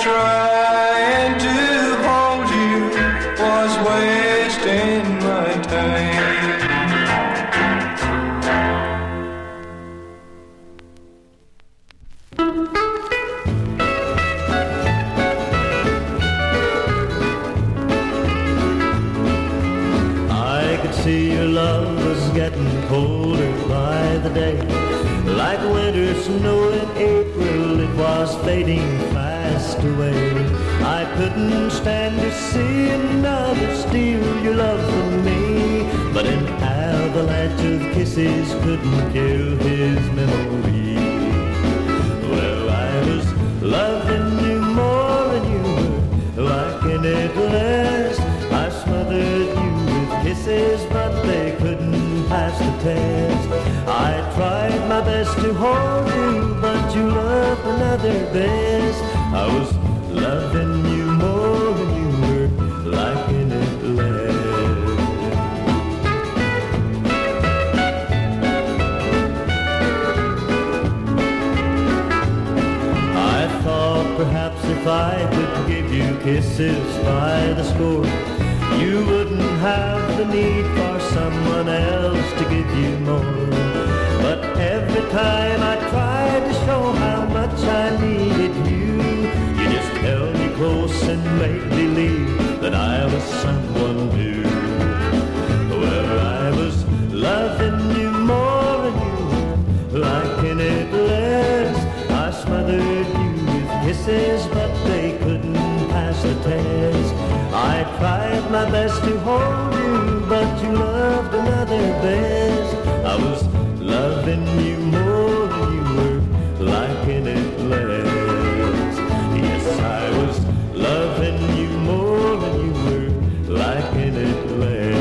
trying to hold you was wasting my time. I could see your love was getting colder by the day. Like winter snow in April, it was fading fast away. I couldn't stand to see another steal your love from me, but an avalanche of kisses couldn't kill his memory. Well, I was loving you more and you were liking it less. I smothered you with kisses, but they couldn't pass the test. I tried my best to hold you, but you loved another best. I was loving you more and you were liking it less. I thought perhaps if I could give you kisses by the score, you wouldn't have the need for someone else to give you more. But every time I tried to show how much I needed you, you just held me close and made believe that I was someone new. Well, I was loving you more and you were liking it less. I smothered you with kisses, but they couldn't pass the test. I tried my best to hold you, but you loved another best. I was loving you more than you were liking it less. Yes, I was loving you more than you were liking it less.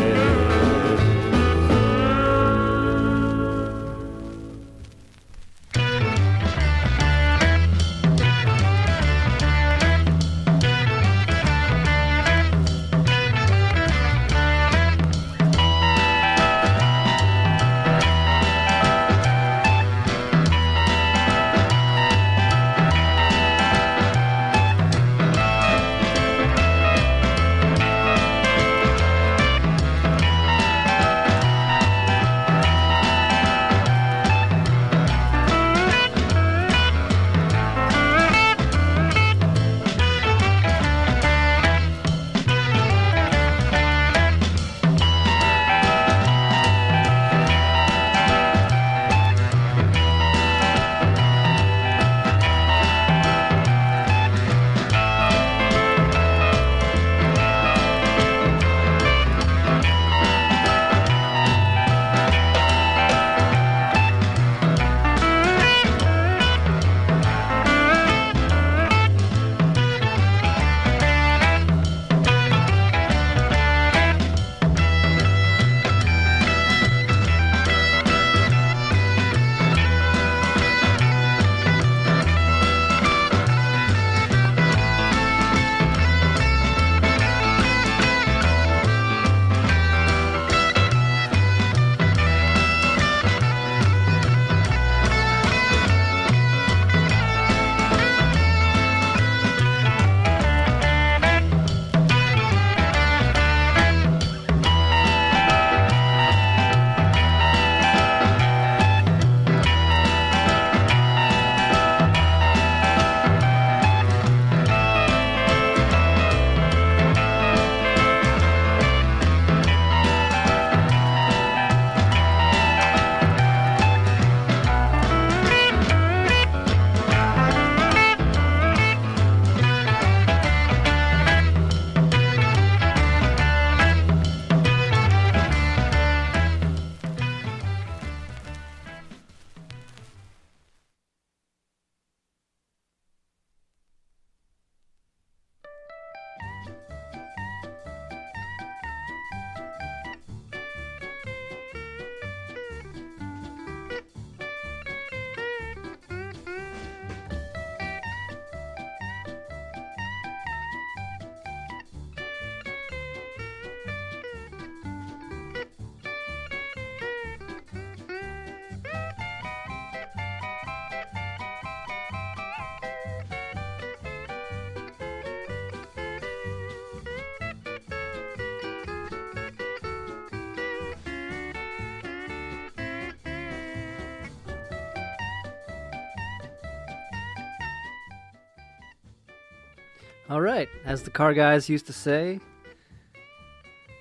All right, as the car guys used to say,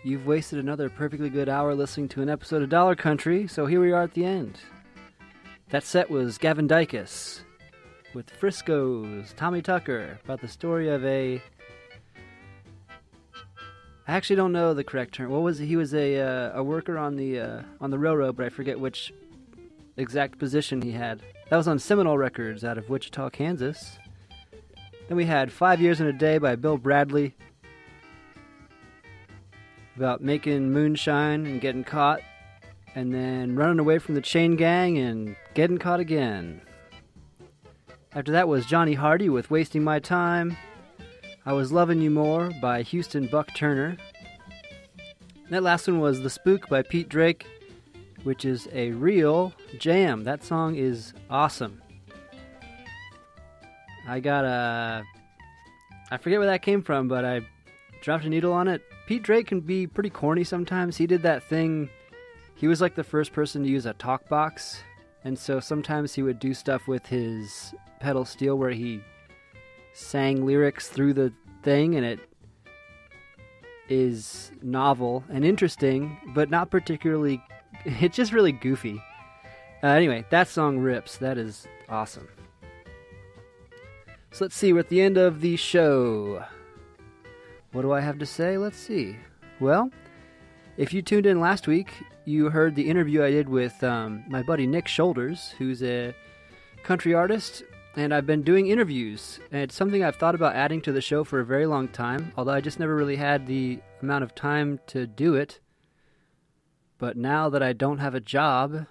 you've wasted another perfectly good hour listening to an episode of Dollar Country, so here we are at the end. That set was Gavin Dicus with Frisco's Tommy Tucker about the story of I actually don't know the correct term. What was it? He was a worker on the railroad, but I forget which exact position he had. That was on Seminole Records out of Wichita, Kansas. Then we had 5 Years in a Day by Bill Bradley about making moonshine and getting caught, and then running away from the chain gang and getting caught again. After that was Johnny Hardy with Wasting My Time. I Was Loving You More by Houston Buck Turner. And that last one was The Spook by Pete Drake, which is a real jam. That song is awesome. I forget where that came from, but I dropped a needle on it. Pete Drake can be pretty corny sometimes. He did that thing. He was like the first person to use a talk box, and so sometimes he would do stuff with his pedal steel where he sang lyrics through the thing, and it is novel and interesting, but not particularly. It's just really goofy. Anyway, that song rips. That is awesome. So let's see, we're at the end of the show. What do I have to say? Let's see. Well, if you tuned in last week, you heard the interview I did with my buddy Nick Shoulders, who's a country artist, and I've been doing interviews. And it's something I've thought about adding to the show for a very long time, although I just never really had the amount of time to do it. But now that I don't have a job,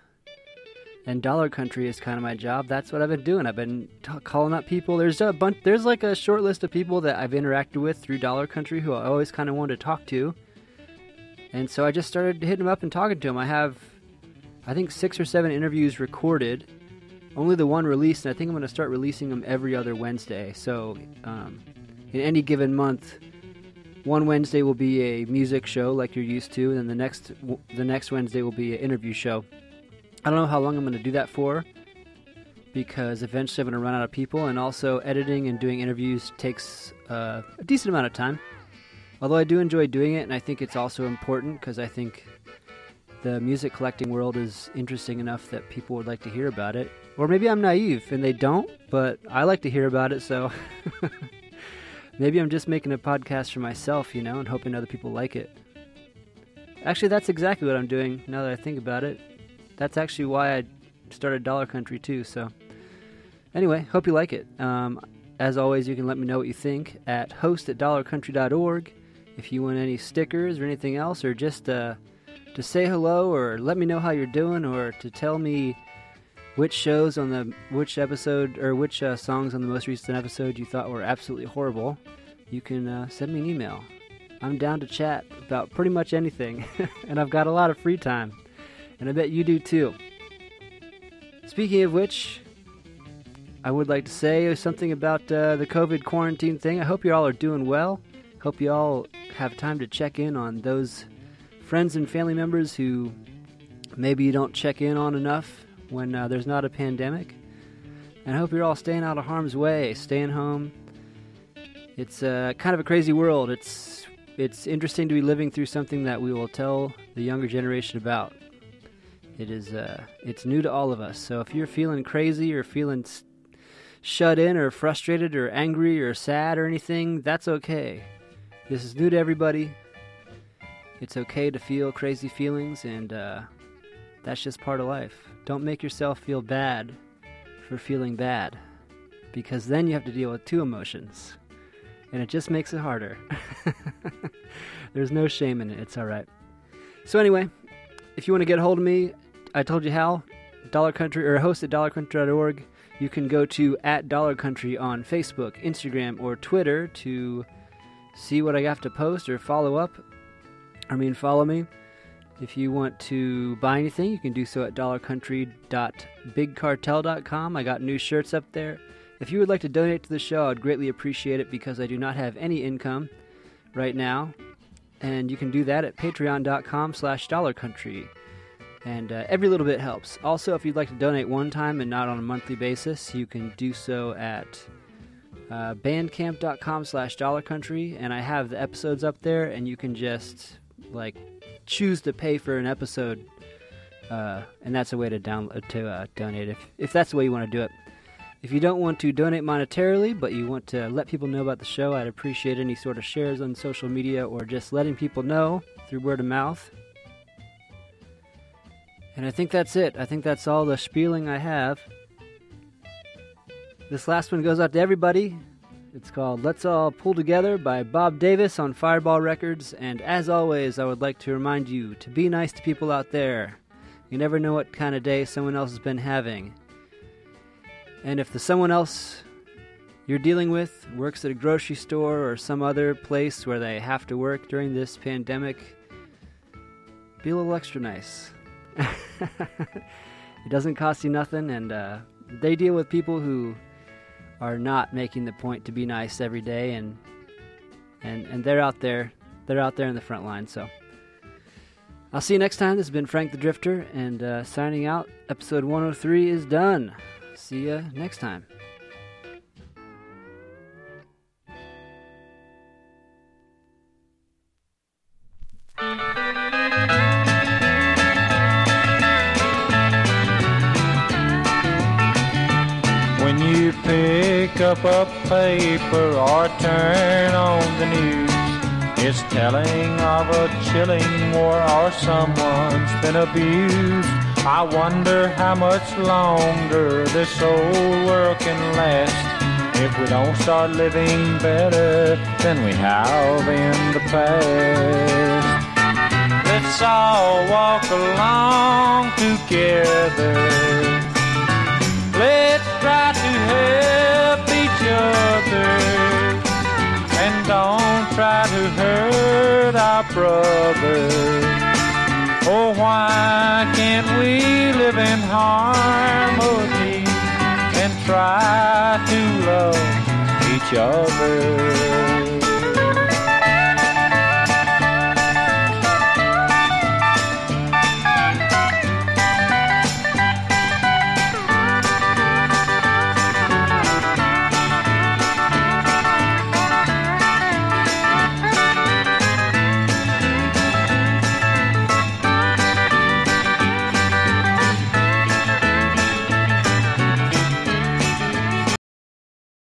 and Dollar Country is kind of my job, that's what I've been doing. I've been calling up people. There's like a short list of people that I've interacted with through Dollar Country who I always kind of wanted to talk to. And so I just started hitting them up and talking to them. I have, I think, 6 or 7 interviews recorded. Only the one released, and I think I'm going to start releasing them every other Wednesday. So in any given month, one Wednesday will be a music show like you're used to, and then the next Wednesday will be an interview show. I don't know how long I'm going to do that for, because eventually I'm going to run out of people, and also editing and doing interviews takes a decent amount of time. Although I do enjoy doing it, and I think it's also important, because I think the music collecting world is interesting enough that people would like to hear about it. Or maybe I'm naive, and they don't, but I like to hear about it, so maybe I'm just making a podcast for myself, and hoping other people like it. Actually, that's exactly what I'm doing, now that I think about it. That's actually why I started Dollar Country too, so anyway, hope you like it. As always, you can let me know what you think at host@dollarcountry.org. If you want any stickers or anything else, or just to say hello, or let me know how you're doing, or to tell me which songs on the most recent episode you thought were absolutely horrible, you can send me an email. I'm down to chat about pretty much anything, and I've got a lot of free time. And I bet you do too. Speaking of which, I would like to say something about the COVID quarantine thing. I hope you all are doing well. Hope you all have time to check in on those friends and family members who maybe you don't check in on enough when there's not a pandemic. And I hope you're all staying out of harm's way, staying home. It's kind of a crazy world. It's interesting to be living through something that we will tell the younger generation about. It's new to all of us, so if you're feeling crazy or feeling shut in or frustrated or angry or sad or anything, that's okay. This is new to everybody. It's okay to feel crazy feelings, and that's just part of life. Don't make yourself feel bad for feeling bad, because then you have to deal with 2 emotions, and it just makes it harder. There's no shame in it. It's all right. So anyway, if you want to get a hold of me, I told you how. Dollar Country, or host@dollarcountry.org. You can go to @dollarcountry on Facebook, Instagram, or Twitter to see what I have to post or follow me. If you want to buy anything, you can do so at dollarcountry.bigcartel.com. I got new shirts up there. If you would like to donate to the show, I'd greatly appreciate it, because I do not have any income right now. And you can do that at patreon.com/dollarcountry. And every little bit helps. Also, if you'd like to donate one time and not on a monthly basis, you can do so at bandcamp.com/dollarcountry, and I have the episodes up there, and you can just choose to pay for an episode, and that's a way to donate if that's the way you want to do it. If you don't want to donate monetarily, but you want to let people know about the show, I'd appreciate any sort of shares on social media or just letting people know through word of mouth. And I think that's it. I think that's all the spieling I have. This last one goes out to everybody. It's called Let's All Pull Together by Bob Davis on Fireball Records. And as always, I would like to remind you to be nice to people out there. You never know what kind of day someone else has been having. And if the someone else you're dealing with works at a grocery store or some other place where they have to work during this pandemic, be a little extra nice. It doesn't cost you nothing, and they deal with people who are not making the point to be nice every day, and they're out there in the front line. So I'll see you next time. This has been Frank the Drifter, and signing out. Episode 103 is done. See ya next time. When you pick up a paper or turn on the news, it's telling of a chilling war or someone's been abused. I wonder how much longer this old world can last if we don't start living better than we have in the past. Let's all walk along together. Let's try to help each other, and don't try to hurt our brother. Oh, why can't we live in harmony and try to love each other?